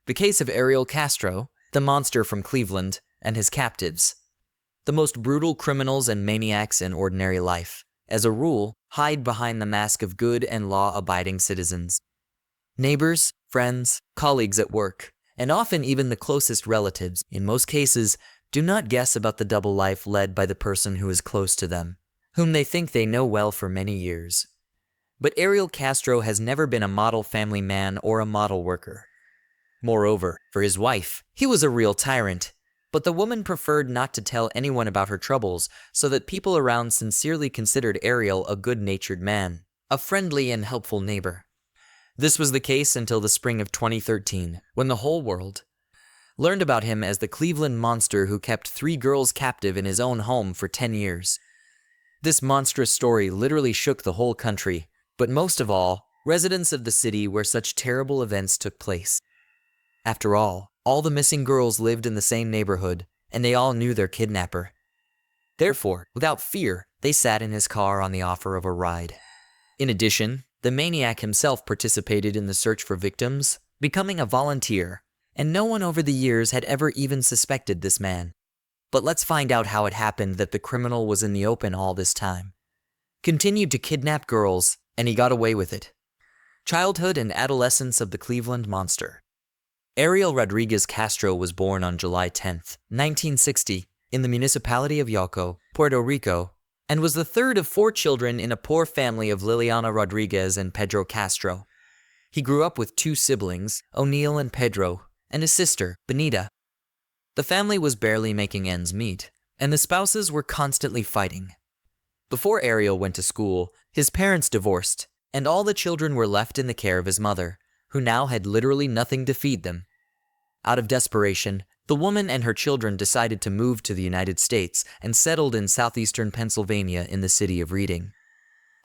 The case of Ariel Castro, the monster from Cleveland, and his captives. The most brutal criminals and maniacs in ordinary life, as a rule, hide behind the mask of good and law-abiding citizens. Neighbors, friends, colleagues at work, and often even the closest relatives, in most cases, do not guess about the double life led by the person who is close to them, whom they think they know well for many years. But Ariel Castro has never been a model family man or a model worker. Moreover, for his wife, he was a real tyrant, but the woman preferred not to tell anyone about her troubles so that people around sincerely considered Ariel a good-natured man, a friendly and helpful neighbor. This was the case until the spring of 2013, when the whole world learned about him as the Cleveland monster who kept 3 girls captive in his own home for 10 years. This monstrous story literally shook the whole country, but most of all, residents of the city where such terrible events took place. After all the missing girls lived in the same neighborhood, and they all knew their kidnapper. Therefore, without fear, they sat in his car on the offer of a ride. In addition, the maniac himself participated in the search for victims, becoming a volunteer, and no one over the years had ever even suspected this man. But let's find out how it happened that the criminal was in the open all this time. Continued to kidnap girls, and he got away with it. Childhood and adolescence of the Cleveland monster. Ariel Rodriguez Castro was born on July 10, 1960, in the municipality of Yauco, Puerto Rico, and was the third of 4 children in a poor family of Liliana Rodriguez and Pedro Castro. He grew up with 2 siblings, O'Neill and Pedro, and a sister, Benita. The family was barely making ends meet, and the spouses were constantly fighting. Before Ariel went to school, his parents divorced, and all the children were left in the care of his mother, who now had literally nothing to feed them. Out of desperation, the woman and her children decided to move to the United States and settled in southeastern Pennsylvania in the city of Reading.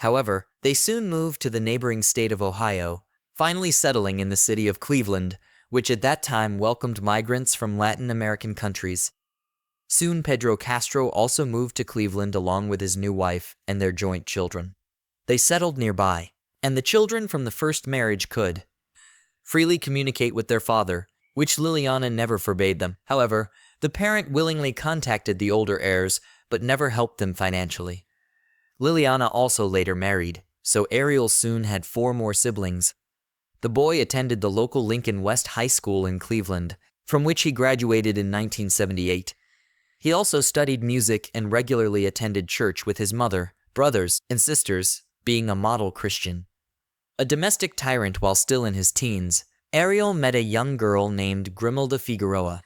However, they soon moved to the neighboring state of Ohio, finally settling in the city of Cleveland, which at that time welcomed migrants from Latin American countries. Soon Pedro Castro also moved to Cleveland along with his new wife and their joint children. They settled nearby, and the children from the first marriage could freely communicate with their father, which Liliana never forbade them. However, the parent willingly contacted the older heirs, but never helped them financially. Liliana also later married, so Ariel soon had 4 more siblings. The boy attended the local Lincoln West High School in Cleveland, from which he graduated in 1978. He also studied music and regularly attended church with his mother, brothers, and sisters, being a model Christian. A domestic tyrant while still in his teens, Ariel met a young girl named Grimilda Figueroa.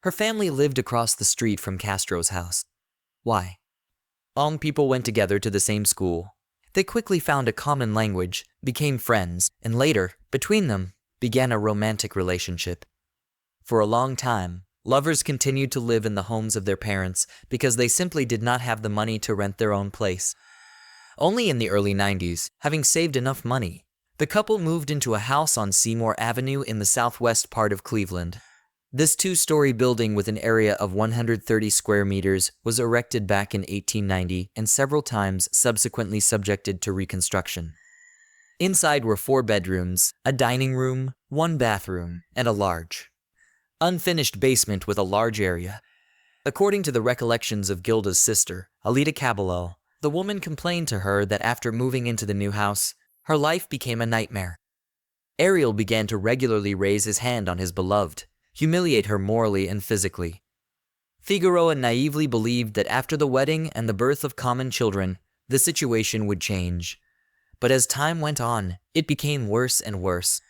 Her family lived across the street from Castro's house. Why? All people went together to the same school. They quickly found a common language, became friends, and later, between them, began a romantic relationship. For a long time, lovers continued to live in the homes of their parents because they simply did not have the money to rent their own place. Only in the early 90s, having saved enough money, the couple moved into a house on Seymour Avenue in the southwest part of Cleveland. This 2-story building with an area of 130 square meters was erected back in 1890 and several times subsequently subjected to reconstruction. Inside were 4 bedrooms, a dining room, 1 bathroom, and a large, unfinished basement with a large area. According to the recollections of Gilda's sister, Alida Caballel, the woman complained to her that after moving into the new house, her life became a nightmare. Ariel began to regularly raise his hand on his beloved, humiliate her morally and physically. Figueroa naively believed that after the wedding and the birth of common children, the situation would change. But as time went on, it became worse and worse.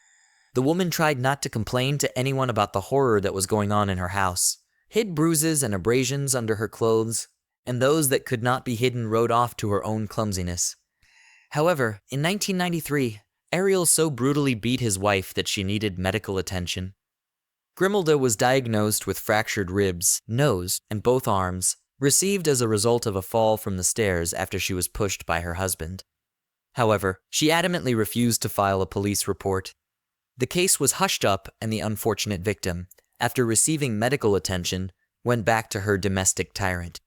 The woman tried not to complain to anyone about the horror that was going on in her house, hid bruises and abrasions under her clothes, and those that could not be hidden rode off to her own clumsiness. However, in 1993, Ariel so brutally beat his wife that she needed medical attention. Grimilda was diagnosed with fractured ribs, nose, and both arms, received as a result of a fall from the stairs after she was pushed by her husband. However, she adamantly refused to file a police report. The case was hushed up, and the unfortunate victim, after receiving medical attention, went back to her domestic tyrant.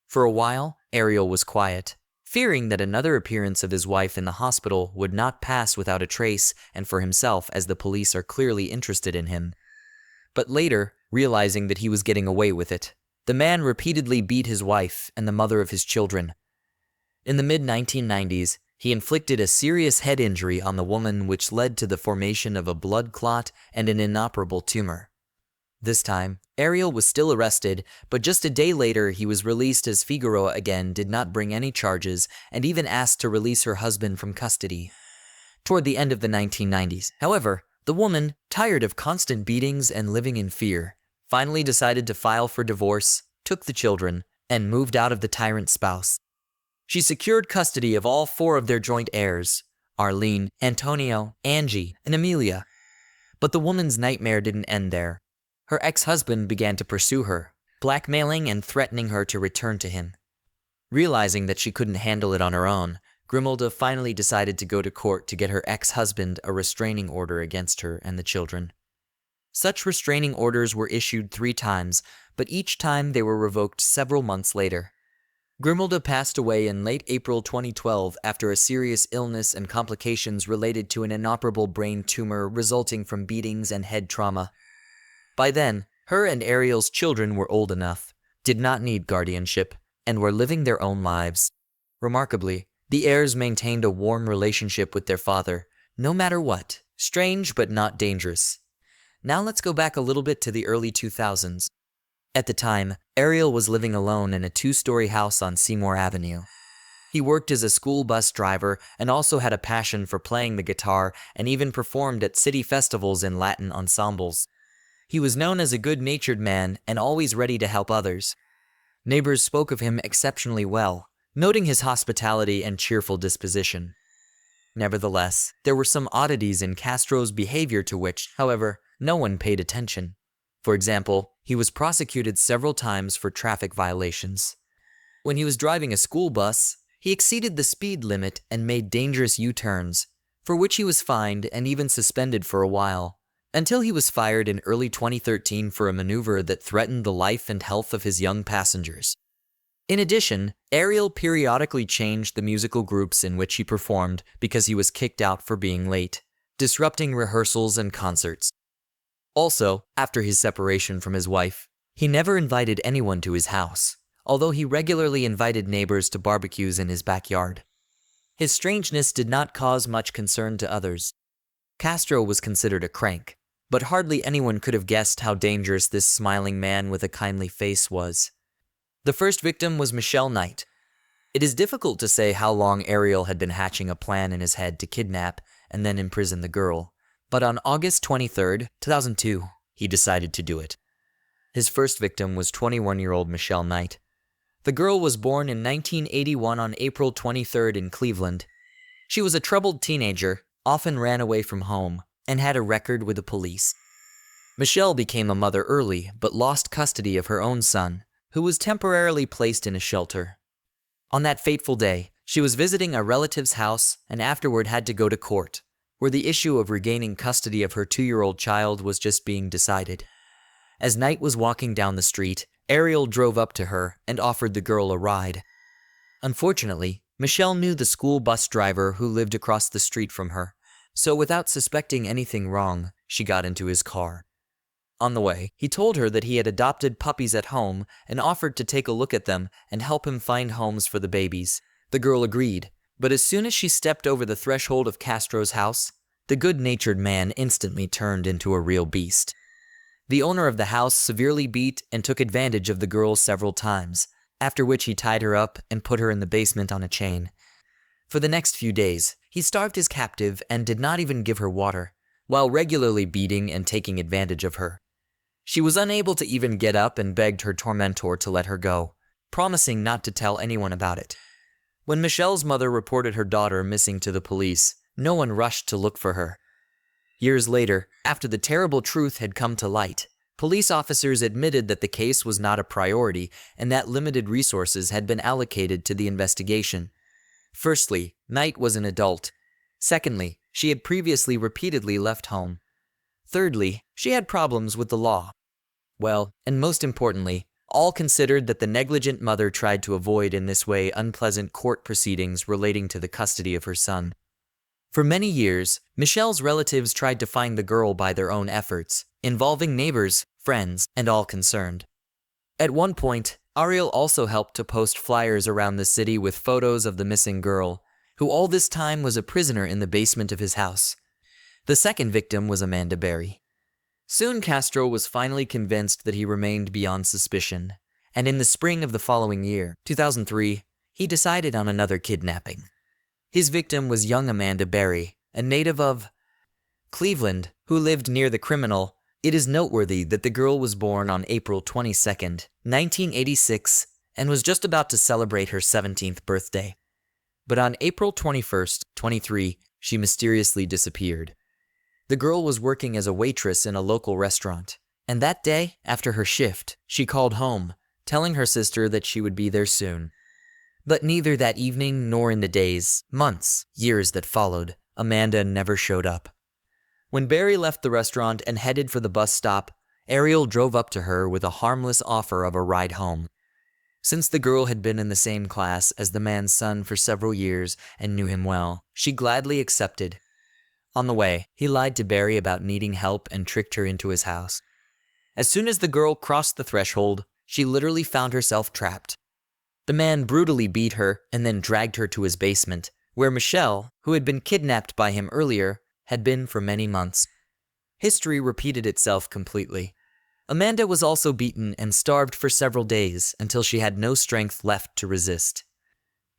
For a while, Ariel was quiet, fearing that another appearance of his wife in the hospital would not pass without a trace, and for himself, as the police are clearly interested in him. But later, realizing that he was getting away with it, the man repeatedly beat his wife and the mother of his children. In the mid-1990s, he inflicted a serious head injury on the woman, which led to the formation of a blood clot and an inoperable tumor. This time, Ariel was still arrested, but just a day later he was released as Figueroa again did not bring any charges and even asked to release her husband from custody. Toward the end of the 1990s, however, the woman, tired of constant beatings and living in fear, finally decided to file for divorce, took the children, and moved out of the tyrant spouse. She secured custody of all 4 of their joint heirs, Arlene, Antonio, Angie, and Amelia. But the woman's nightmare didn't end there. Her ex-husband began to pursue her, blackmailing and threatening her to return to him. Realizing that she couldn't handle it on her own, Grimilda finally decided to go to court to get her ex-husband a restraining order against her and the children. Such restraining orders were issued 3 times, but each time they were revoked several months later. Grimilda passed away in late April 2012 after a serious illness and complications related to an inoperable brain tumor resulting from beatings and head trauma. By then, her and Ariel's children were old enough, did not need guardianship, and were living their own lives. Remarkably, the heirs maintained a warm relationship with their father, no matter what. Strange but not dangerous. Now let's go back a little bit to the early 2000s. At the time, Ariel was living alone in a 2-story house on Seymour Avenue. He worked as a school bus driver and also had a passion for playing the guitar and even performed at city festivals in Latin ensembles. He was known as a good-natured man and always ready to help others. Neighbors spoke of him exceptionally well, noting his hospitality and cheerful disposition. Nevertheless, there were some oddities in Castro's behavior to which, however, no one paid attention. For example, he was prosecuted several times for traffic violations. When he was driving a school bus, he exceeded the speed limit and made dangerous U-turns, for which he was fined and even suspended for a while, until he was fired in early 2013 for a maneuver that threatened the life and health of his young passengers. In addition, Ariel periodically changed the musical groups in which he performed because he was kicked out for being late, disrupting rehearsals and concerts. Also, after his separation from his wife, he never invited anyone to his house, although he regularly invited neighbors to barbecues in his backyard. His strangeness did not cause much concern to others. Castro was considered a crank, but hardly anyone could have guessed how dangerous this smiling man with a kindly face was. The first victim was Michelle Knight. It is difficult to say how long Ariel had been hatching a plan in his head to kidnap and then imprison the girl, but on August 23, 2002, he decided to do it. His first victim was 21-year-old Michelle Knight. The girl was born in 1981 on April 23 in Cleveland. She was a troubled teenager, often ran away from home, and had a record with the police. Michelle became a mother early, but lost custody of her own son, who was temporarily placed in a shelter. On that fateful day, she was visiting a relative's house and afterward had to go to court, where the issue of regaining custody of her 2-year-old child was just being decided. As Knight was walking down the street, Ariel drove up to her and offered the girl a ride. Unfortunately, Michelle knew the school bus driver who lived across the street from her, so without suspecting anything wrong, she got into his car. On the way, he told her that he had adopted puppies at home and offered to take a look at them and help him find homes for the babies. The girl agreed, but as soon as she stepped over the threshold of Castro's house, the good-natured man instantly turned into a real beast. The owner of the house severely beat and took advantage of the girl several times, after which he tied her up and put her in the basement on a chain. For the next few days, he starved his captive and did not even give her water, while regularly beating and taking advantage of her. She was unable to even get up and begged her tormentor to let her go, promising not to tell anyone about it. When Michelle's mother reported her daughter missing to the police, no one rushed to look for her. Years later, after the terrible truth had come to light, police officers admitted that the case was not a priority and that limited resources had been allocated to the investigation. Firstly, Knight was an adult. Secondly, she had previously repeatedly left home. Thirdly, she had problems with the law. Well, and most importantly, all considered that the negligent mother tried to avoid in this way unpleasant court proceedings relating to the custody of her son. For many years, Michelle's relatives tried to find the girl by their own efforts, involving neighbors, friends, and all concerned. At one point, Ariel also helped to post flyers around the city with photos of the missing girl, who all this time was a prisoner in the basement of his house. The second victim was Amanda Berry. Soon Castro was finally convinced that he remained beyond suspicion, and in the spring of the following year, 2003, he decided on another kidnapping. His victim was young Amanda Berry, a native of Cleveland, who lived near the criminal. It is noteworthy that the girl was born on April 22, 1986, and was just about to celebrate her 17th birthday. But on April 21, 23, she mysteriously disappeared. The girl was working as a waitress in a local restaurant, and that day, after her shift, she called home, telling her sister that she would be there soon. But neither that evening nor in the days, months, years that followed, Amanda never showed up. When Berry left the restaurant and headed for the bus stop, Ariel drove up to her with a harmless offer of a ride home. Since the girl had been in the same class as the man's son for several years and knew him well, she gladly accepted. On the way, he lied to Berry about needing help and tricked her into his house. As soon as the girl crossed the threshold, she literally found herself trapped. The man brutally beat her and then dragged her to his basement, where Michelle, who had been kidnapped by him earlier, had been for many months. History repeated itself completely. Amanda was also beaten and starved for several days until she had no strength left to resist.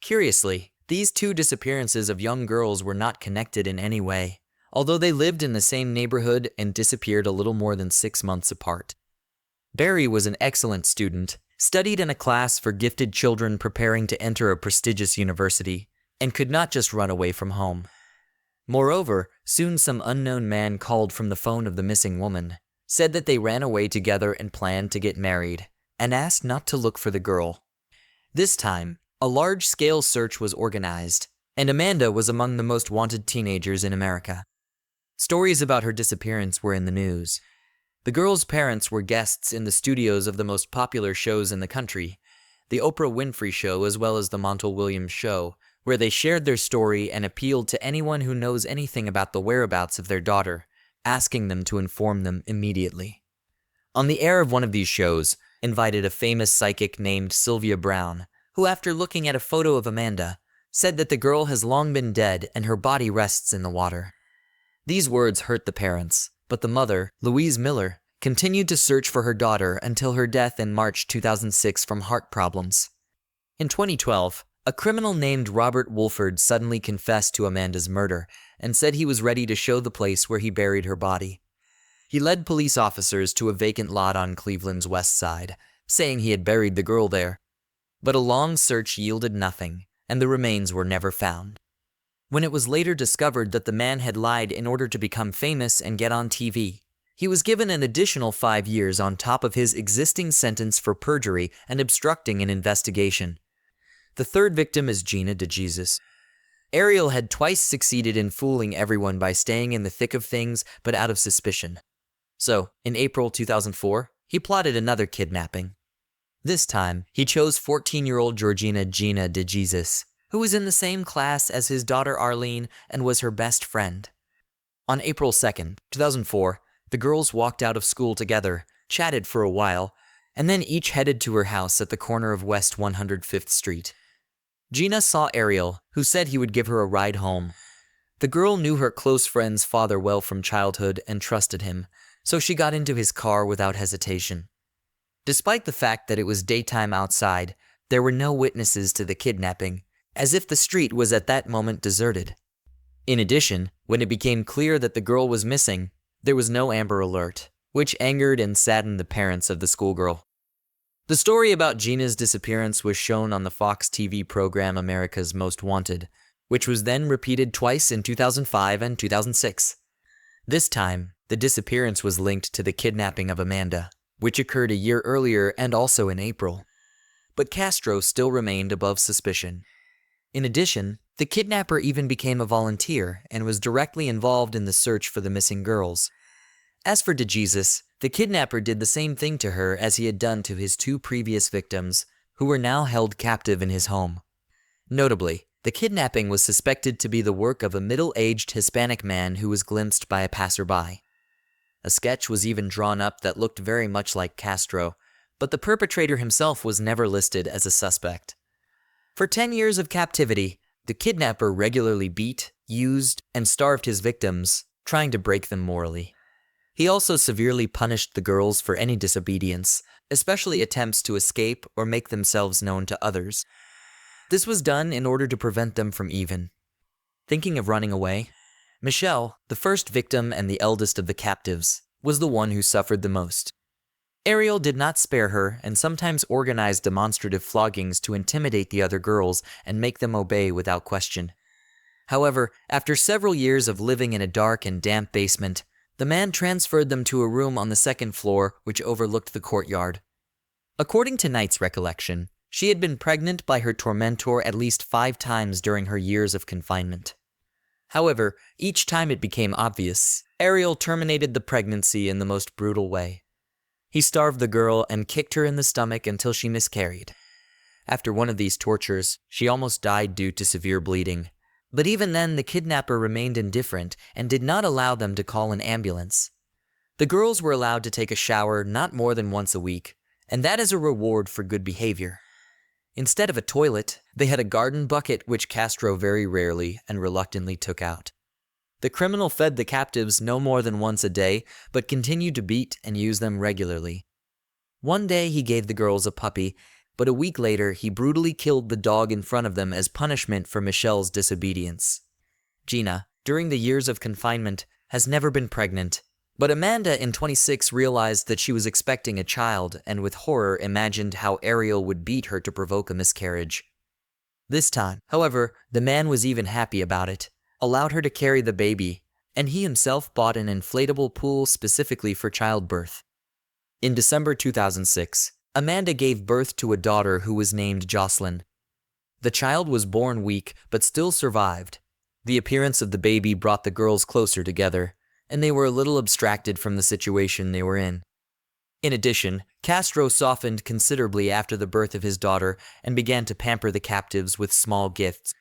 Curiously, these two disappearances of young girls were not connected in any way, although they lived in the same neighborhood and disappeared a little more than 6 months apart. Berry was an excellent student, studied in a class for gifted children preparing to enter a prestigious university, and could not just run away from home. Moreover, soon some unknown man called from the phone of the missing woman, said that they ran away together and planned to get married, and asked not to look for the girl. This time, a large-scale search was organized, and Amanda was among the most wanted teenagers in America. Stories about her disappearance were in the news. The girl's parents were guests in the studios of the most popular shows in the country, the Oprah Winfrey Show as well as the Montel Williams Show, where they shared their story and appealed to anyone who knows anything about the whereabouts of their daughter, asking them to inform them immediately. On the air of one of these shows, invited a famous psychic named Sylvia Brown, who after looking at a photo of Amanda, said that the girl has long been dead and her body rests in the water. These words hurt the parents, but the mother, Louise Miller, continued to search for her daughter until her death in March 2006 from heart problems. In 2012, a criminal named Robert Wolford suddenly confessed to Amanda's murder and said he was ready to show the place where he buried her body. He led police officers to a vacant lot on Cleveland's west side, saying he had buried the girl there. But a long search yielded nothing, and the remains were never found. When it was later discovered that the man had lied in order to become famous and get on TV, he was given an additional 5 years on top of his existing sentence for perjury and obstructing an investigation. The third victim is Gina DeJesus. Ariel had twice succeeded in fooling everyone by staying in the thick of things but out of suspicion. So, in April 2004, he plotted another kidnapping. This time, he chose 14-year-old Georgina Gina DeJesus, who was in the same class as his daughter Arlene and was her best friend. On April 2, 2004, the girls walked out of school together, chatted for a while, and then each headed to her house at the corner of West 105th Street. Gina saw Ariel, who said he would give her a ride home. The girl knew her close friend's father well from childhood and trusted him, so she got into his car without hesitation. Despite the fact that it was daytime outside, there were no witnesses to the kidnapping, as if the street was at that moment deserted. In addition, when it became clear that the girl was missing, there was no Amber Alert, which angered and saddened the parents of the schoolgirl. The story about Gina's disappearance was shown on the Fox TV program America's Most Wanted, which was then repeated twice in 2005 and 2006. This time, the disappearance was linked to the kidnapping of Amanda, which occurred a year earlier and also in April. But Castro still remained above suspicion. In addition, the kidnapper even became a volunteer and was directly involved in the search for the missing girls. As for DeJesus, the kidnapper did the same thing to her as he had done to his 2 previous victims, who were now held captive in his home. Notably, the kidnapping was suspected to be the work of a middle-aged Hispanic man who was glimpsed by a passerby. A sketch was even drawn up that looked very much like Castro, but the perpetrator himself was never listed as a suspect. For 10 years of captivity, the kidnapper regularly beat, used, and starved his victims, trying to break them morally. He also severely punished the girls for any disobedience, especially attempts to escape or make themselves known to others. This was done in order to prevent them from even thinking of running away. Michelle, the first victim and the eldest of the captives, was the one who suffered the most. Ariel did not spare her and sometimes organized demonstrative floggings to intimidate the other girls and make them obey without question. However, after several years of living in a dark and damp basement, the man transferred them to a room on the second floor which overlooked the courtyard. According to Knight's recollection, she had been pregnant by her tormentor at least 5 times during her years of confinement. However, each time it became obvious, Ariel terminated the pregnancy in the most brutal way. He starved the girl and kicked her in the stomach until she miscarried. After one of these tortures, she almost died due to severe bleeding. But even then, the kidnapper remained indifferent and did not allow them to call an ambulance. The girls were allowed to take a shower not more than once a week, and that is a reward for good behavior. Instead of a toilet, they had a garden bucket which Castro very rarely and reluctantly took out. The criminal fed the captives no more than once a day, but continued to beat and use them regularly. One day he gave the girls a puppy, but a week later he brutally killed the dog in front of them as punishment for Michelle's disobedience. Gina, during the years of confinement, has never been pregnant, but Amanda in 26 realized that she was expecting a child and with horror imagined how Ariel would beat her to provoke a miscarriage. This time, however, the man was even happy about it, allowed her to carry the baby, and he himself bought an inflatable pool specifically for childbirth. In December 2006, Amanda gave birth to a daughter who was named Jocelyn. The child was born weak but still survived. The appearance of the baby brought the girls closer together, and they were a little abstracted from the situation they were in. In addition, Castro softened considerably after the birth of his daughter and began to pamper the captives with small gifts.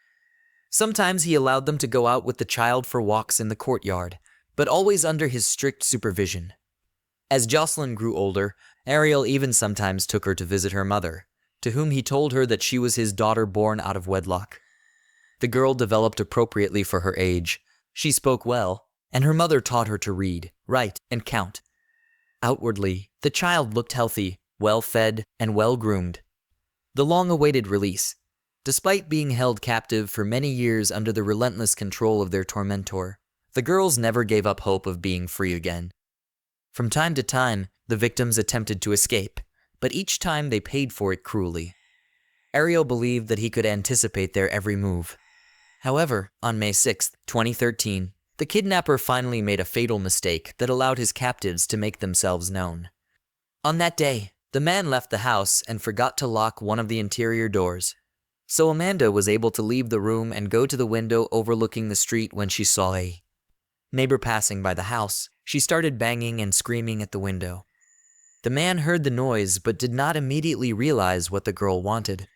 Sometimes he allowed them to go out with the child for walks in the courtyard, but always under his strict supervision. As Jocelyn grew older, Ariel even sometimes took her to visit her mother, to whom he told her that she was his daughter born out of wedlock. The girl developed appropriately for her age. She spoke well, and her mother taught her to read, write, and count. Outwardly, the child looked healthy, well-fed, and well-groomed. The long-awaited release. Despite being held captive for many years under the relentless control of their tormentor, the girls never gave up hope of being free again. From time to time, the victims attempted to escape, but each time they paid for it cruelly. Ariel believed that he could anticipate their every move. However, on May 6, 2013, the kidnapper finally made a fatal mistake that allowed his captives to make themselves known. On that day, the man left the house and forgot to lock one of the interior doors. So Amanda was able to leave the room and go to the window overlooking the street when she saw a neighbor passing by the house. She started banging and screaming at the window. The man heard the noise but did not immediately realize what the girl wanted.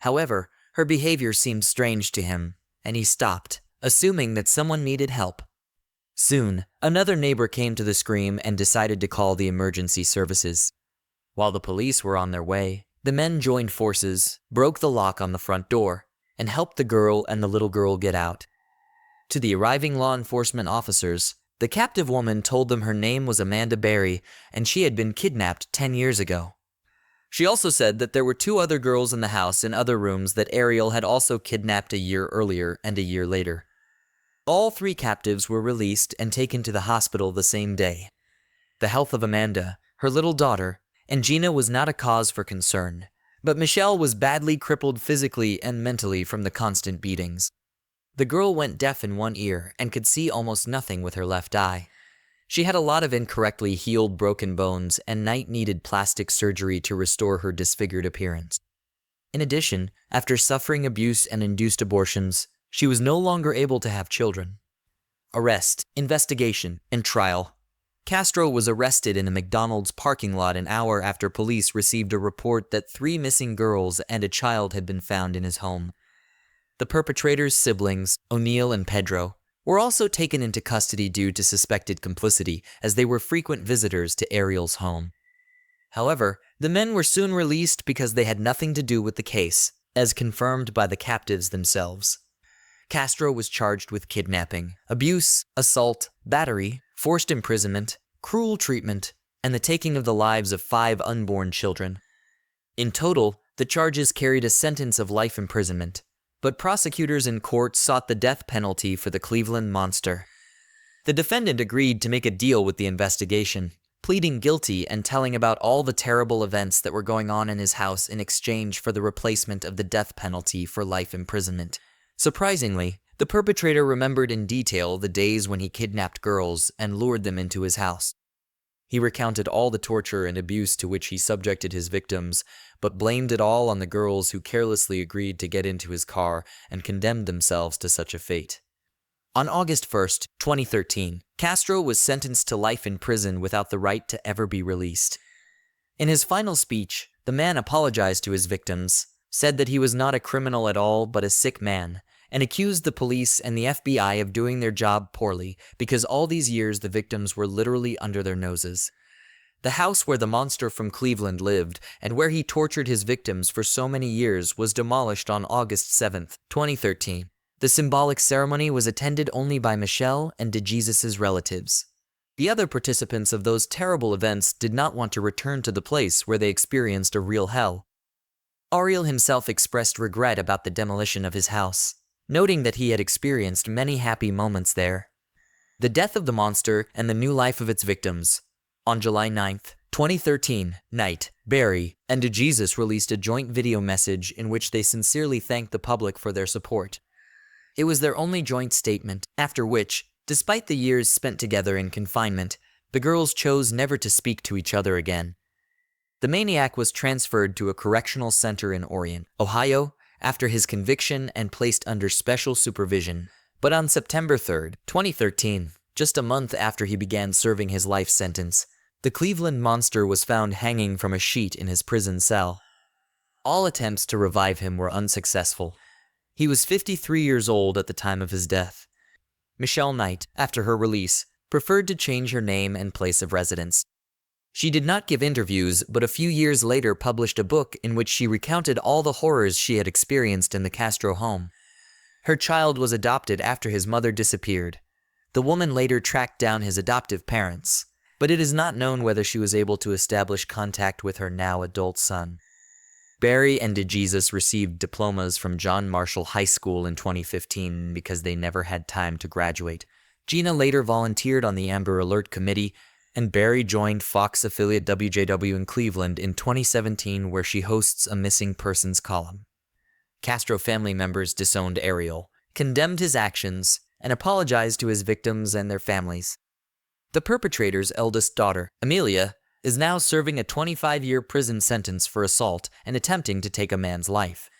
However, her behavior seemed strange to him, and he stopped, assuming that someone needed help. Soon, another neighbor came to the scream and decided to call the emergency services. While the police were on their way, the men joined forces, broke the lock on the front door, and helped the girl and the little girl get out. To the arriving law enforcement officers, the captive woman told them her name was Amanda Berry and she had been kidnapped 10 years ago. She also said that there were 2 other girls in the house in other rooms that Ariel had also kidnapped a year earlier and a year later. All 3 captives were released and taken to the hospital the same day. The health of Amanda, her little daughter, and Gina was not a cause for concern, but Michelle was badly crippled physically and mentally from the constant beatings. The girl went deaf in one ear and could see almost nothing with her left eye. She had a lot of incorrectly healed broken bones, and Knight needed plastic surgery to restore her disfigured appearance. In addition, after suffering abuse and induced abortions, she was no longer able to have children. Arrest, investigation, and trial. Castro was arrested in a McDonald's parking lot an hour after police received a report that 3 missing girls and a child had been found in his home. The perpetrators' siblings, O'Neill and Pedro, were also taken into custody due to suspected complicity, as they were frequent visitors to Ariel's home. However, the men were soon released because they had nothing to do with the case, as confirmed by the captives themselves. Castro was charged with kidnapping, abuse, assault, battery, forced imprisonment, cruel treatment, and the taking of the lives of 5 unborn children. In total, the charges carried a sentence of life imprisonment, but prosecutors in court sought the death penalty for the Cleveland monster. The defendant agreed to make a deal with the investigation, pleading guilty and telling about all the terrible events that were going on in his house in exchange for the replacement of the death penalty for life imprisonment. Surprisingly, the perpetrator remembered in detail the days when he kidnapped girls and lured them into his house. He recounted all the torture and abuse to which he subjected his victims, but blamed it all on the girls who carelessly agreed to get into his car and condemned themselves to such a fate. On August 1, 2013, Castro was sentenced to life in prison without the right to ever be released. In his final speech, the man apologized to his victims, said that he was not a criminal at all but a sick man, and accused the police and the FBI of doing their job poorly because all these years the victims were literally under their noses. The house where the monster from Cleveland lived and where he tortured his victims for so many years was demolished on August 7, 2013. The symbolic ceremony was attended only by Michelle and DeJesus's relatives. The other participants of those terrible events did not want to return to the place where they experienced a real hell. Ariel himself expressed regret about the demolition of his house, noting that he had experienced many happy moments there. The death of the monster and the new life of its victims. On July 9, 2013, night, Barry and DeJesus released a joint video message in which they sincerely thanked the public for their support. It was their only joint statement, after which, despite the years spent together in confinement, the girls chose never to speak to each other again. The maniac was transferred to a correctional center in Orion, Ohio, after his conviction and placed under special supervision. But on September 3, 2013, just a month after he began serving his life sentence, the Cleveland monster was found hanging from a sheet in his prison cell. All attempts to revive him were unsuccessful. He was 53 years old at the time of his death. Michelle Knight, after her release, preferred to change her name and place of residence. She did not give interviews, but a few years later published a book in which she recounted all the horrors she had experienced in the Castro home. Her child was adopted after his mother disappeared. The woman later tracked down his adoptive parents, but it is not known whether she was able to establish contact with her now adult son. Barry and DeJesus received diplomas from John Marshall High School in 2015 because they never had time to graduate. Gina later volunteered on the Amber Alert Committee, and Barry joined Fox affiliate WJW in Cleveland in 2017, where she hosts a missing persons column. Castro family members disowned Ariel, condemned his actions, and apologized to his victims and their families. The perpetrator's eldest daughter, Amelia, is now serving a 25-year prison sentence for assault and attempting to take a man's life.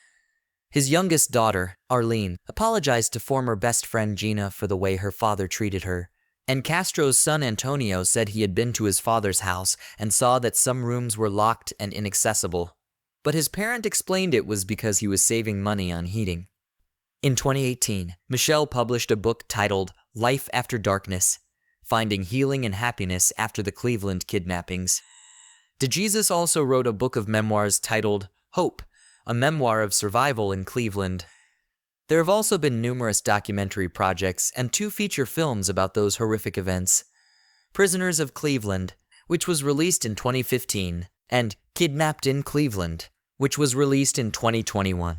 His youngest daughter, Arlene, apologized to former best friend Gina for the way her father treated her. And Castro's son Antonio said he had been to his father's house and saw that some rooms were locked and inaccessible. But his parent explained it was because he was saving money on heating. In 2018, Michelle published a book titled Life After Darkness, Finding Healing and Happiness After the Cleveland Kidnappings. DeJesus also wrote a book of memoirs titled Hope, a memoir of survival in Cleveland. There have also been numerous documentary projects and 2 feature films about those horrific events. Prisoners of Cleveland, which was released in 2015, and Kidnapped in Cleveland, which was released in 2021.